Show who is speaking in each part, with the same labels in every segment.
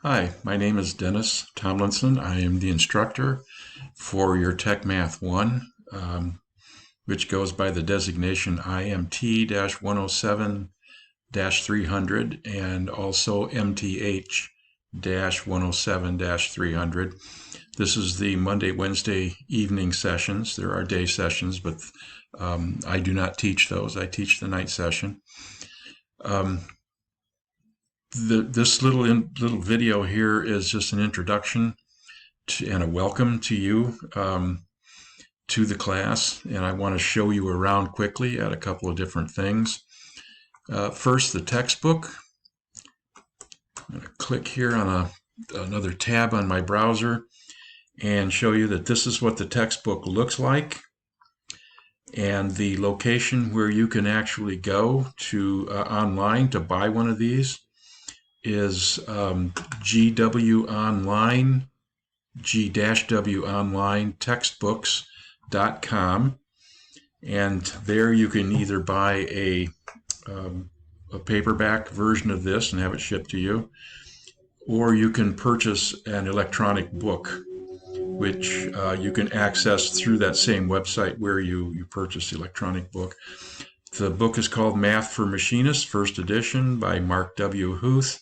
Speaker 1: Hi, my name is Dennis Tomlinson. I am the instructor for your Tech Math 1, which goes by the designation IMT-107-300 and also MTH-107-300. This is the Monday, Wednesday evening sessions. There are day sessions, but I do not teach those. I teach the night session. This little video here is just an introduction and a welcome to you to the class, and I want to show you around quickly at a couple of different things. First, the textbook. I'm going to click here on another tab on my browser and show you that this is what the textbook looks like, and the location where you can actually go to online to buy one of these is GW Online, G-W Online textbooks.com, and there you can either buy a paperback version of this and have it shipped to you, or you can purchase an electronic book, which you can access through that same website where you purchase the electronic book. The book is called Math for Machinists, first edition by Mark W. Huth,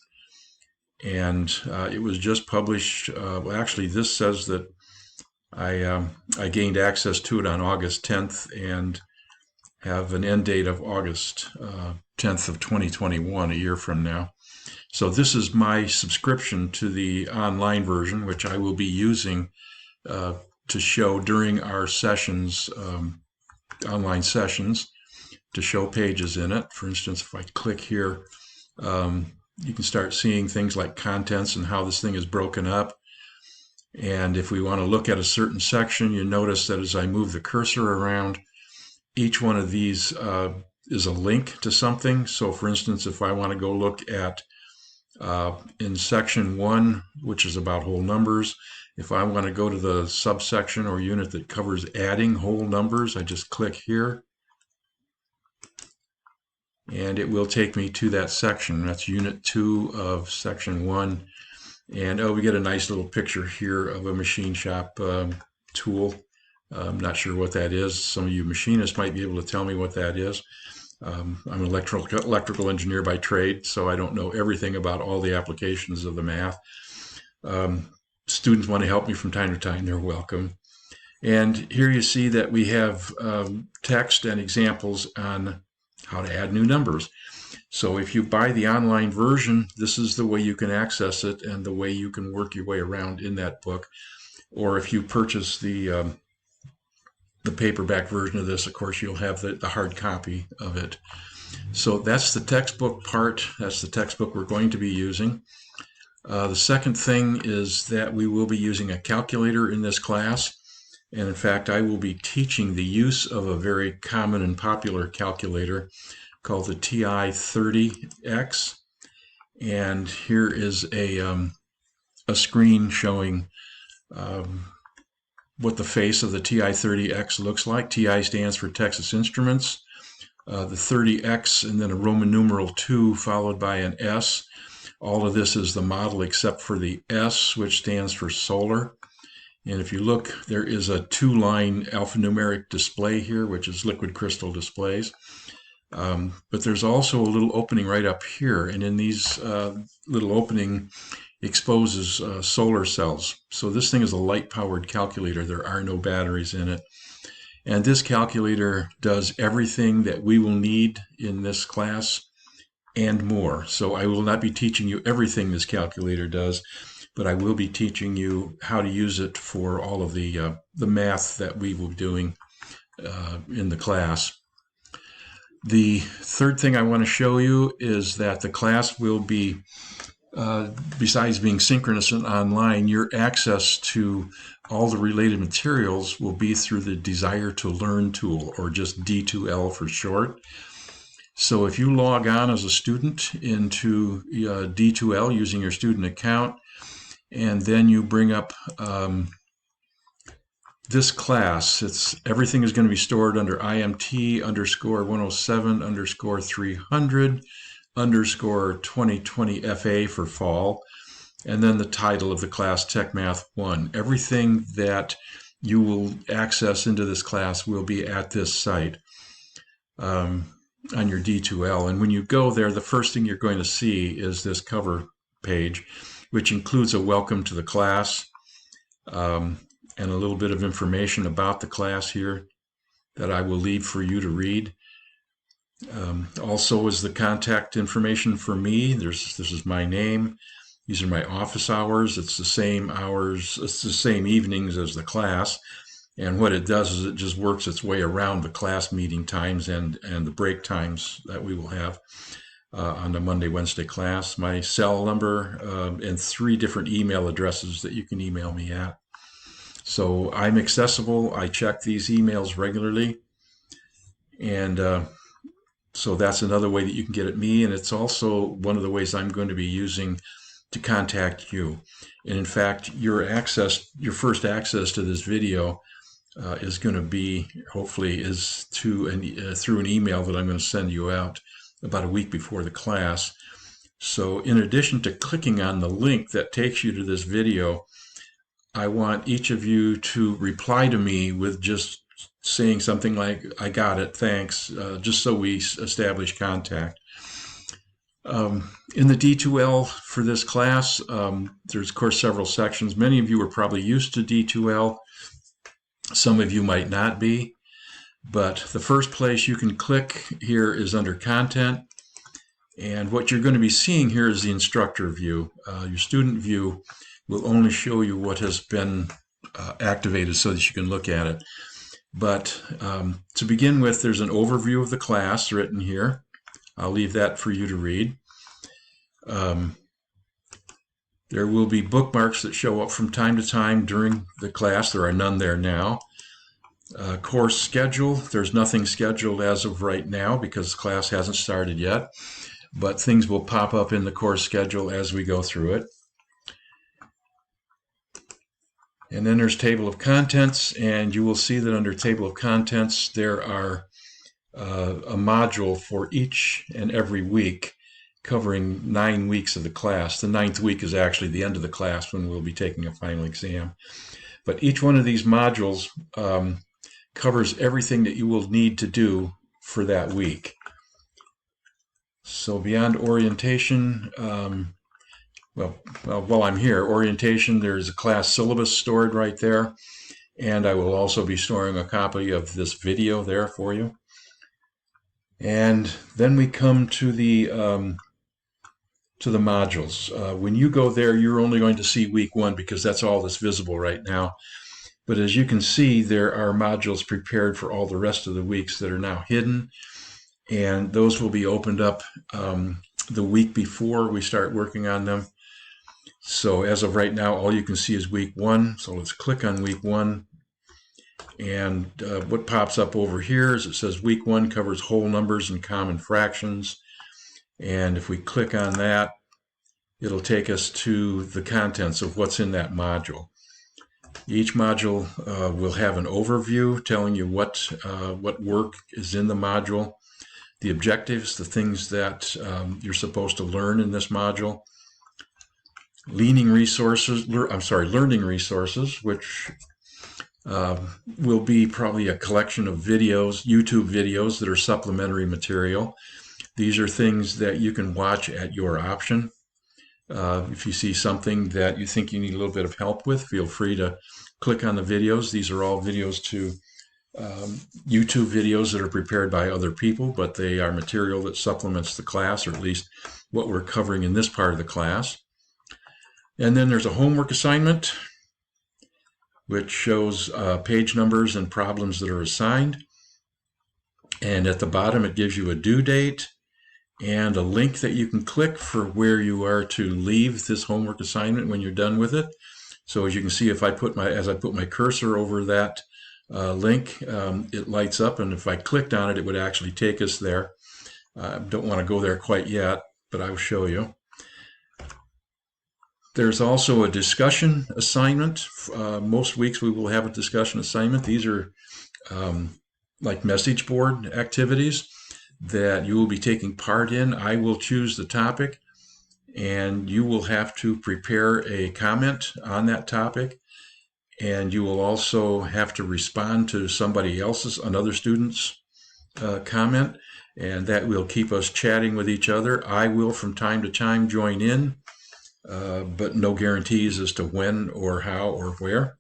Speaker 1: and it was just published. Well, actually, this says that I gained access to it on August 10th and have an end date of August 10th of 2021, a year from now. So this is my subscription to the online version, which I will be using to show during our sessions, online sessions, to show pages in it. For instance, if I click here, you can start seeing things like contents and how this thing is broken up. And if we want to look at a certain section, you notice that as I move the cursor around, each one of these is a link to something. So for instance, if I want to go look at in section 1, which is about whole numbers, if I want to go to the subsection or unit that covers adding whole numbers, I just click here, and it will take me to that section. That's unit 2 of section 1. And we get a nice little picture here of a machine shop tool. I'm not sure what that is. Some of you machinists might be able to tell me what that is. I'm an electrical engineer by trade, so I don't know everything about all the applications of the math. Students want to help me from time to time, they're welcome. And here you see that we have text and examples on how to add new numbers. So if you buy the online version, this is the way you can access it and the way you can work your way around in that book. Or if you purchase the paperback version of this, of course, you'll have the hard copy of it. So that's the textbook part. That's the textbook we're going to be using. The second thing is that we will be using a calculator in this class. And in fact, I will be teaching the use of a very common and popular calculator called the TI-30X. And here is a screen showing what the face of the TI-30X looks like. TI stands for Texas Instruments. The 30X and then a Roman numeral 2 followed by an S. All of this is the model except for the S, which stands for solar. And if you look, there is a 2-line alphanumeric display here, which is liquid crystal displays. But there's also a little opening right up here, and in these little opening exposes solar cells. So this thing is a light-powered calculator. There are no batteries in it. And this calculator does everything that we will need in this class and more. So I will not be teaching you everything this calculator does, but I will be teaching you how to use it for all of the math that we will be doing in the class. The third thing I want to show you is that the class will be, besides being synchronous and online, your access to all the related materials will be through the Desire to Learn tool, or just D2L for short. So if you log on as a student into D2L using your student account, and then you bring up this class, everything is going to be stored under IMT_107_300 _2020 FA for fall. and then the title of the class, Tech Math 1. Everything that you will access into this class will be at this site on your D2L. And when you go there, the first thing you're going to see is this cover page, which includes a welcome to the class and a little bit of information about the class here that I will leave for you to read. Also is the contact information for me. This is my name. These are my office hours. It's the same hours, it's the same evenings as the class. And what it does is it just works its way around the class meeting times and the break times that we will have on the Monday, Wednesday class. My cell number and 3 different email addresses that you can email me at. So I'm accessible. I check these emails regularly. And so that's another way that you can get at me. And it's also one of the ways I'm going to be using to contact you. And in fact, your first access to this video is going to be, hopefully, is through an email that I'm going to send you out about a week before the class. So in addition to clicking on the link that takes you to this video, I want each of you to reply to me with just saying something like, I got it, thanks, just so we establish contact. In the D2L for this class, there's of course several sections. Many of you are probably used to D2L. Some of you might not be, but the first place you can click here is under content. And what you're going to be seeing here is the instructor view. Your student view will only show you what has been activated so that you can look at it. But to begin with, there's an overview of the class written here. I'll leave that for you to read. There will be bookmarks that show up from time to time during the class. There are none there now. Course schedule, there's nothing scheduled as of right now because class hasn't started yet, but things will pop up in the course schedule as we go through it. And then there's table of contents, and you will see that under table of contents there are a module for each and every week covering 9 weeks of the class. The 9th week is actually the end of the class when we'll be taking a final exam. But each one of these modules covers everything that you will need to do for that week. So beyond orientation, well, while I'm here, orientation, there's a class syllabus stored right there. And I will also be storing a copy of this video there for you. And then we come to the modules. When you go there, you're only going to see week 1 because that's all that's visible right now. But as you can see, there are modules prepared for all the rest of the weeks that are now hidden. And those will be opened up the week before we start working on them. So as of right now, all you can see is week 1. So let's click on week 1. And what pops up over here is it says week 1 covers whole numbers and common fractions. And if we click on that, it'll take us to the contents of what's in that module. Each module will have an overview telling you what work is in the module, the objectives, the things that you're supposed to learn in this module, learning resources, which will be probably a collection of videos, YouTube videos that are supplementary material. These are things that you can watch at your option. If you see something that you think you need a little bit of help with, feel free to click on the videos. These are all videos to YouTube videos that are prepared by other people, but they are material that supplements the class, or at least what we're covering in this part of the class. And then there's a homework assignment, which shows page numbers and problems that are assigned. And at the bottom, it gives you a due date and a link that you can click for where you are to leave this homework assignment when you're done with it. So as you can see, if I put my cursor over that link, it lights up, and if I clicked on it, it would actually take us there. I don't want to go there quite yet, but I will show you. There's also a discussion assignment. Most weeks we will have a discussion assignment. These are like message board activities that you will be taking part in. I will choose the topic, and you will have to prepare a comment on that topic, and you will also have to respond to somebody else's, another student's comment, and that will keep us chatting with each other. I will from time to time join in, but no guarantees as to when or how or where.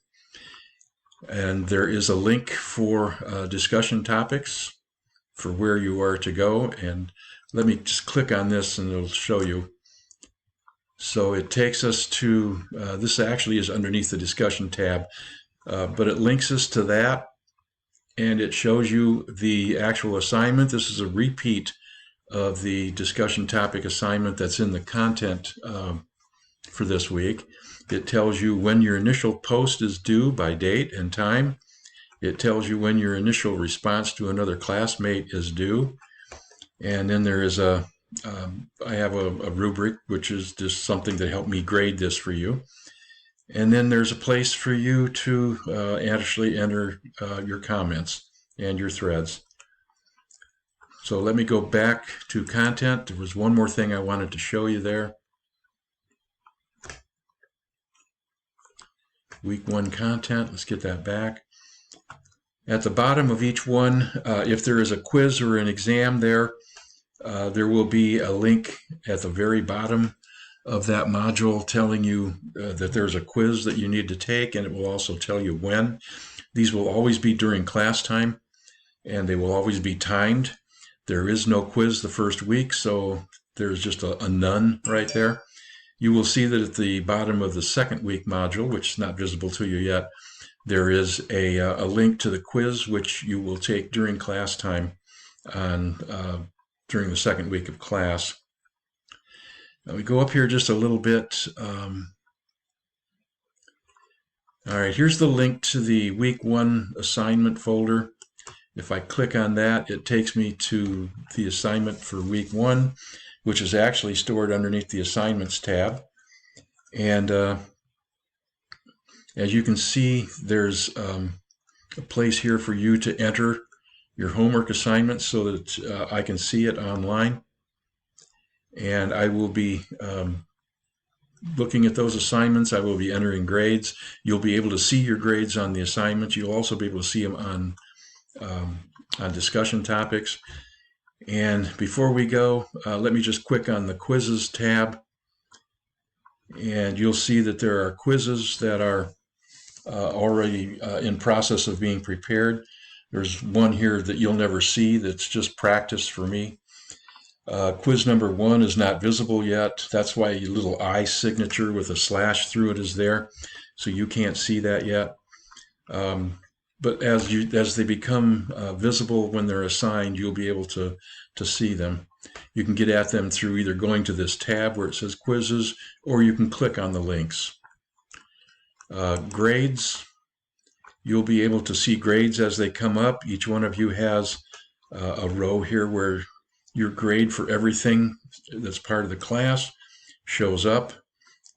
Speaker 1: And there is a link for discussion topics for where you are to go. And let me just click on this and it'll show you. So it takes us to, this actually is underneath the discussion tab, but it links us to that, and it shows you the actual assignment. This is a repeat of the discussion topic assignment that's in the content for this week. It tells you when your initial post is due by date and time. It tells you when your initial response to another classmate is due. And then there is I have a rubric, which is just something to help me grade this for you. And then there's a place for you to actually enter your comments and your threads. So let me go back to content. There was one more thing I wanted to show you there. Week 1 content, let's get that back. At the bottom of each one, if there is a quiz or an exam there will be a link at the very bottom of that module telling you that there's a quiz that you need to take, and it will also tell you when. These will always be during class time, and they will always be timed. There is no quiz the first week, so there's just a none right there. You will see that at the bottom of the second week module, which is not visible to you yet, there is a link to the quiz, which you will take during class time during the second week of class. Now we go up here just a little bit. All right, here's the link to the week 1 assignment folder. If I click on that, it takes me to the assignment for week 1, which is actually stored underneath the assignments tab. And as you can see, there's a place here for you to enter your homework assignments so that I can see it online. And I will be looking at those assignments. I will be entering grades. You'll be able to see your grades on the assignments. You'll also be able to see them on discussion topics. And before we go, let me just click on the quizzes tab, and you'll see that there are quizzes that are already in process of being prepared. There's one here that you'll never see that's just practice for me. Quiz number 1 is not visible yet. That's why a little I signature with a slash through it is there, so you can't see that yet. But as they become visible when they're assigned, you'll be able to see them. You can get at them through either going to this tab where it says quizzes, or you can click on the links. Grades, you'll be able to see grades as they come up. Each one of you has a row here where your grade for everything that's part of the class shows up,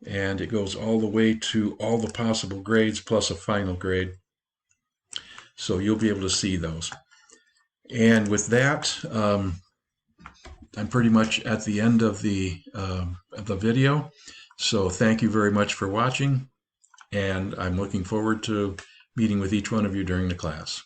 Speaker 1: and it goes all the way to all the possible grades plus a final grade. So you'll be able to see those. And with that, I'm pretty much at the end of the video. So thank you very much for watching, and I'm looking forward to meeting with each one of you during the class.